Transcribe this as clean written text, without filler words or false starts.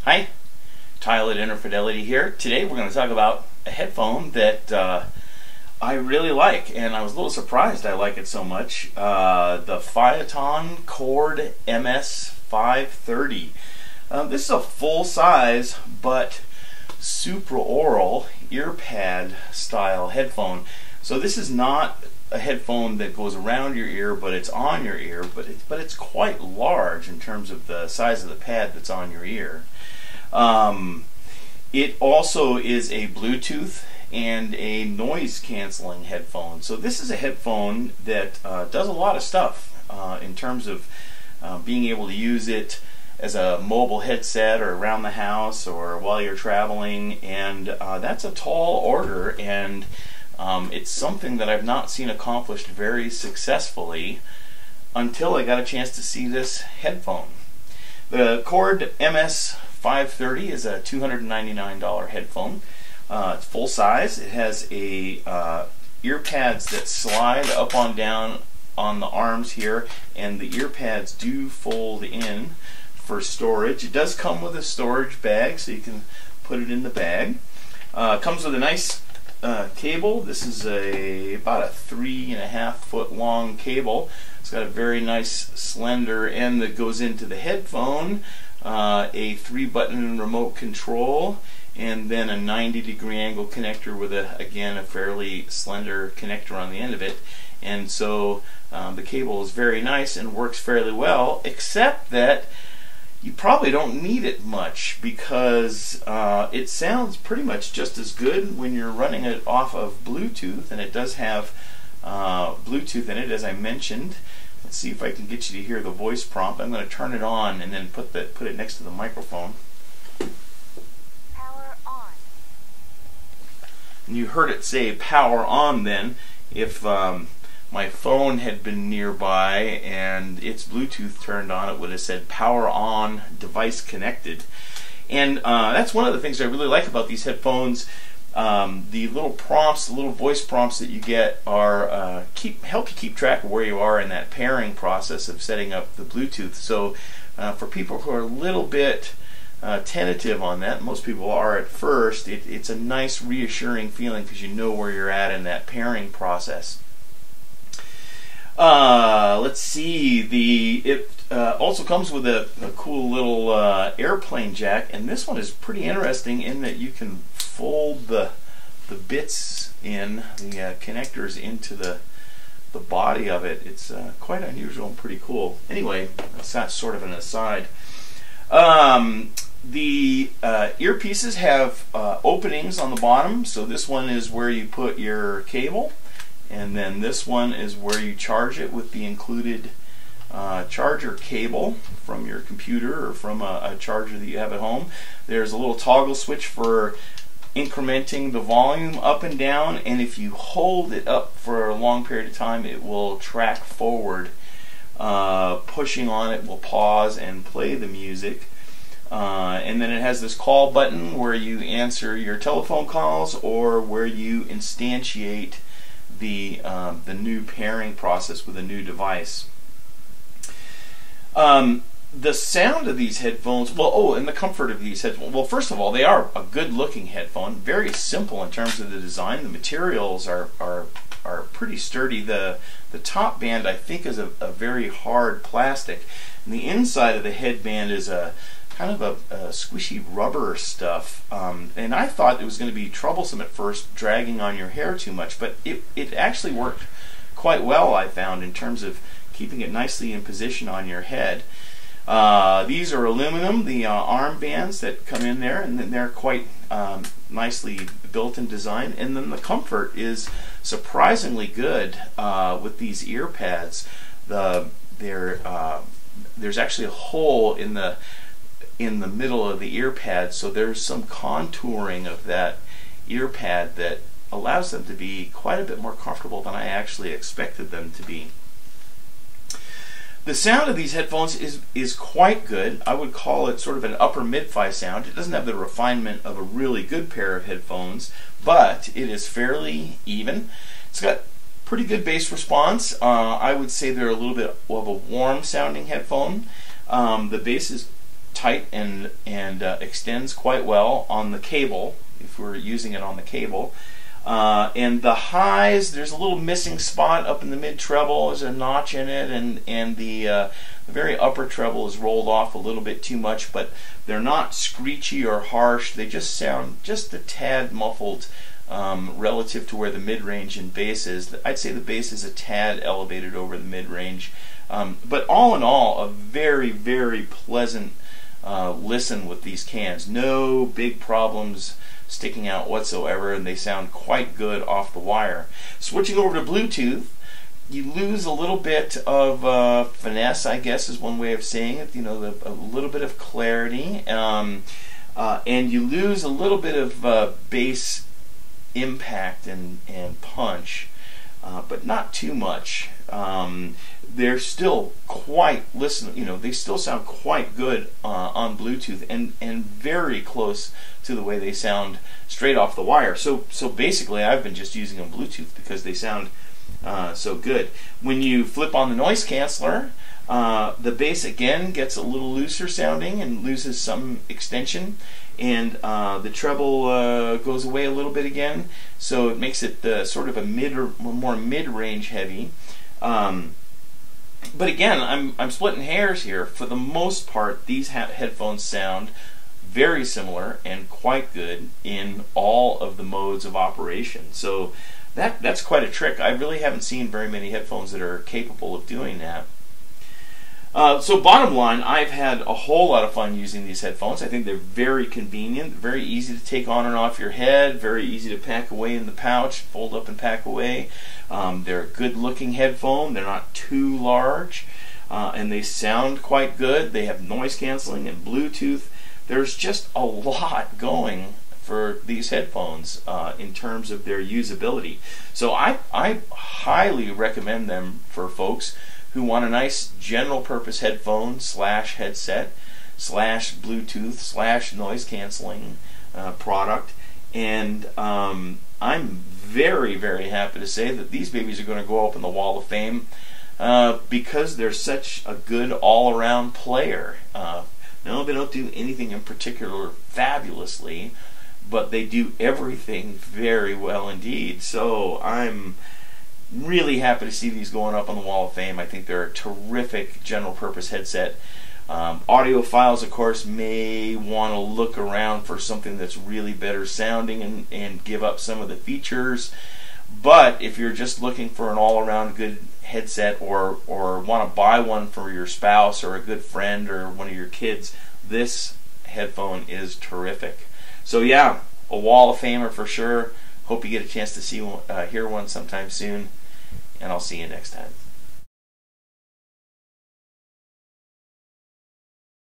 Hi, Tyler Infidelity here. Today we're going to talk about a headphone that I really like, and I was a little surprised I like it so much. The Phiaton Chord MS530. This is a full-size but supraoral ear-pad style headphone. So this is not a headphone that goes around your ear, but it's on your ear, but it's quite large in terms of the size of the pad that's on your ear. It also is a Bluetooth and a noise canceling headphone. So this is a headphone that does a lot of stuff in terms of being able to use it as a mobile headset or around the house or while you're traveling, and that's a tall order, and it's something that I've not seen accomplished very successfully until I got a chance to see this headphone. The Chord MS530 is a $299 headphone. It's full size. It has a ear pads that slide up on down on the arms here, and the ear pads do fold in for storage. It does come with a storage bag, so you can put it in the bag. Comes with a nice cable. This is about a 3.5 foot long cable. It's got a very nice slender end that goes into the headphone, a 3-button remote control, and then a 90-degree angle connector with again a fairly slender connector on the end of it. And so the cable is very nice and works fairly well, except that you probably don't need it much, because it sounds pretty much just as good when you're running it off of Bluetooth, and it does have Bluetooth in it, as I mentioned. Let's see if I can get you to hear the voice prompt. I'm going to turn it on and then put it next to the microphone. Power on. And you heard it say power on then. If my phone had been nearby and its Bluetooth turned on, it would have said power on, device connected. And that's one of the things I really like about these headphones. The little prompts, the little voice prompts that you get are help you keep track of where you are in that pairing process of setting up the Bluetooth. So for people who are a little bit tentative on that, most people are at first, it's a nice reassuring feeling because you know where you're at in that pairing process. Let's see, it also comes with a cool little airplane jack, and this one is pretty interesting in that you can fold the bits in, the connectors into the body of it. It's quite unusual and pretty cool. Anyway, that's sort of an aside. The earpieces have openings on the bottom, so this one is where you put your cable, and then this one is where you charge it with the included charger cable from your computer or from a charger that you have at home. There's a little toggle switch for incrementing the volume up and down, and if you hold it up for a long period of time, it will track forward. Pushing on it will pause and play the music. And then it has this call button where you answer your telephone calls or where you instantiate the new pairing process with a new device. The sound of these headphones, and the comfort of these headphones. Well, first of all, they are a good-looking headphone, very simple in terms of the design. The materials are pretty sturdy. The top band, I think, is a very hard plastic, and the inside of the headband is a kind of a squishy rubber stuff. And I thought it was going to be troublesome at first, dragging on your hair too much, but it actually worked quite well, I found, in terms of keeping it nicely in position on your head. These are aluminum, the arm bands that come in there, and then they're quite nicely built in design. And then the comfort is surprisingly good with these ear pads. There's actually a hole in the middle of the ear pad, so there's some contouring of that ear pad that allows them to be quite a bit more comfortable than I actually expected them to be. The sound of these headphones is quite good. I would call it sort of an upper mid-fi sound. It doesn't have the refinement of a really good pair of headphones, but it is fairly even. It's got pretty good bass response. I would say they're a little bit of a warm sounding headphone. The bass is tight and extends quite well on the cable if we're using it on the cable. And the highs, there's a little missing spot up in the mid treble. There's a notch in it, and the very upper treble is rolled off a little bit too much, but they're not screechy or harsh. They just sound just a tad muffled relative to where the mid-range and bass is. I'd say the bass is a tad elevated over the mid-range. But all in all, a very, very pleasant listen with these cans. No big problems sticking out whatsoever, and they sound quite good off the wire. Switching over to Bluetooth, you lose a little bit of finesse, I guess is one way of saying it. You know, a little bit of clarity, and you lose a little bit of bass impact and punch, but not too much. They're still quite they still sound quite good on Bluetooth, and very close to the way they sound straight off the wire. So basically I've been just using them Bluetooth because they sound so good. When you flip on the noise canceller, the bass again gets a little looser sounding and loses some extension, and the treble goes away a little bit again, so it makes it sort of a more mid-range heavy. But again, I'm splitting hairs here. For the most part, these headphones sound very similar and quite good in all of the modes of operation. So that's quite a trick. I really haven't seen very many headphones that are capable of doing that. So bottom line, I've had a whole lot of fun using these headphones. I think they're very convenient, very easy to take on and off your head, very easy to pack away in the pouch, fold up and pack away. They're a good looking headphone. They're not too large, and they sound quite good. They have noise canceling and Bluetooth. There's just a lot going for these headphones in terms of their usability. So I highly recommend them for folks who want a nice general purpose headphone slash headset slash Bluetooth slash noise canceling product. And I'm very, very happy to say that these babies are going to go up in the Wall of Fame because they're such a good all-around player. No, they don't do anything in particular fabulously, but they do everything very well indeed. So I'm really happy to see these going up on the Wall of Fame. I think they're a terrific general purpose headset. Audiophiles, of course, may want to look around for something that's really better sounding and give up some of the features. But if you're just looking for an all-around good headset, or want to buy one for your spouse or a good friend or one of your kids, this headphone is terrific. So yeah, a Wall of Famer for sure. Hope you get a chance to see hear one sometime soon, and I'll see you next time.